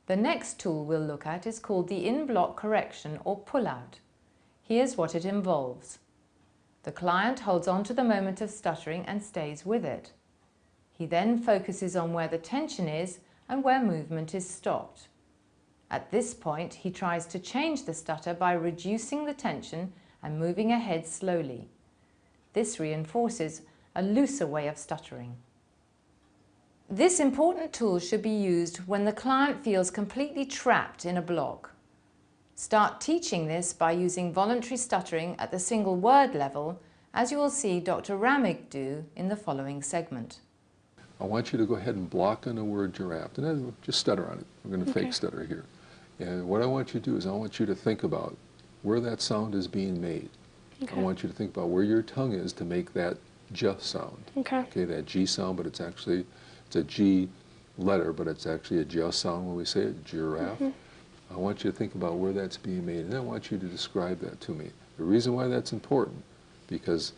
The next tool we'll look at is called the in-block correction or pullout. Here's what it involves. The client holds on to the moment of stuttering and stays with it. He then focuses on where the tension is and where movement is stopped. At this point, he tries to change the stutter by reducing the tension and moving ahead slowly. This reinforces a looser way of stuttering. This important tool should be used when the client feels completely trapped in a block. Start teaching this by using voluntary stuttering at the single word level, as you will see Dr. Ramig do in the following segment. I want you to go ahead and block on the word giraffe, and then just stutter on it. We're going to Okay. fake stutter here. And what I want you to do is I want you to think about where that sound is being made. Okay. I want you to think about where your tongue is to make that J sound. Okay. Okay, that G sound, but it's a G letter, but it's actually a J sound when we say it, giraffe. I want you to think about where that's being made, and I want you to describe that to me. The reason why that's important, because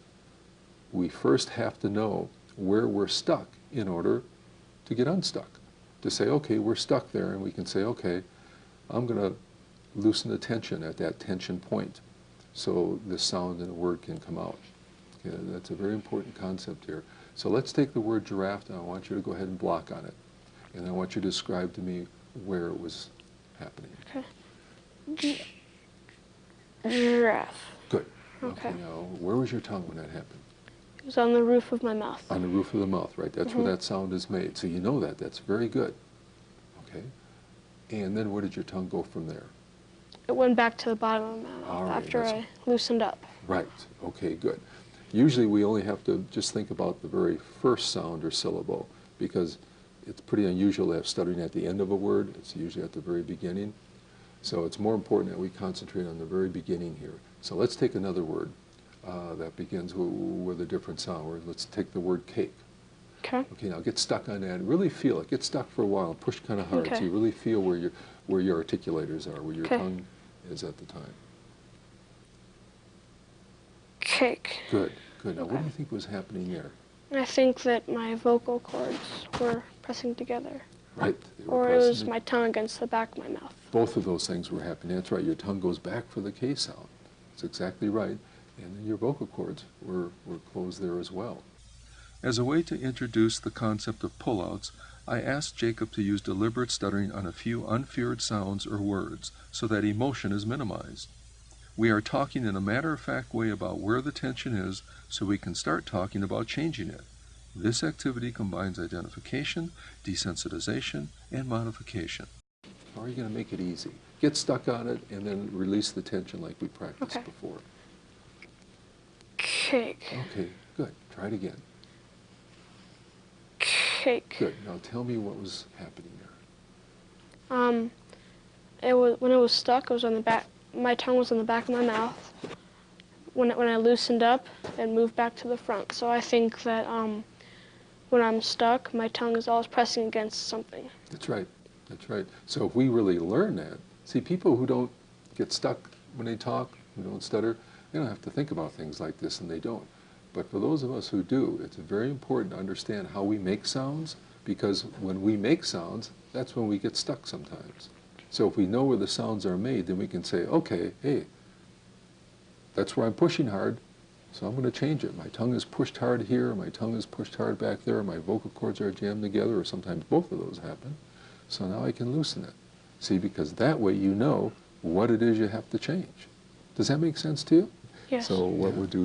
we first have to know where we're stuck in order to get unstuck. To say, okay, we're stuck there, and we can say, okay, I'm going to loosen the tension at that tension point so the sound in a word can come out. Okay, that's a very important concept here. So let's take the word giraffe, and I want you to go ahead and block on it. And I want you to describe to me where it was happening. Okay. Giraffe. Good. Okay. Now, where was your tongue when that happened? It was on the roof of my mouth. On the roof of the mouth, right? That's where that sound is made. So you know that. That's very good. Okay. And then where did your tongue go from there? It went back to the bottom of my mouth All right, after that's- I loosened up. Right. Okay, good. Usually we only have to just think about the very first sound or syllable, because it's pretty unusual to have stuttering at the end of a word. It's usually at the very beginning. So it's more important that we concentrate on the very beginning here. So let's take another word that begins with a different sound. Let's take the word cake. Okay. Okay, now get stuck on that. Really feel it. Get stuck for a while and push kind of hard so Okay. you really feel where your articulators are, where your Okay. tongue is at the time. Cake. Good, good. Now what do Okay. you think was happening there? I think that my vocal cords were pressing together. Right. They were Or it was pressing. my tongue against the back of my mouth. Both of those things were happening. That's right. Your tongue goes back for the K sound. That's exactly right. And then your vocal cords were closed there as well. As a way to introduce the concept of pullouts, I asked Jacob to use deliberate stuttering on a few unfeared sounds or words so that emotion is minimized. We are talking in a matter-of-fact way about where the tension is so we can start talking about changing it. This activity combines identification, desensitization, and modification. How are you going to make it easy? Get stuck on it and then release the tension like we practiced Okay. before. Cake. Okay, good. Try it again. Cake. Good. Now tell me what was happening there. It was when it was stuck. It was on the back. My tongue was on the back of my mouth. When I loosened up, it moved back to the front. So I think that when I'm stuck, my tongue is always pressing against something. That's right. That's right. So if we really learn that, see, people who don't get stuck when they talk, who don't stutter, they don't have to think about things like this, and they don't. But for those of us who do, it's very important to understand how we make sounds, because when we make sounds, that's when we get stuck sometimes. So if we know where the sounds are made, then we can say, okay, hey, that's where I'm pushing hard, so I'm going to change it. My tongue is pushed hard here, my tongue is pushed hard back there, my vocal cords are jammed together, or sometimes both of those happen. So now I can loosen it. See, because that way you know what it is you have to change. Does that make sense to you? Yes. So what we'll do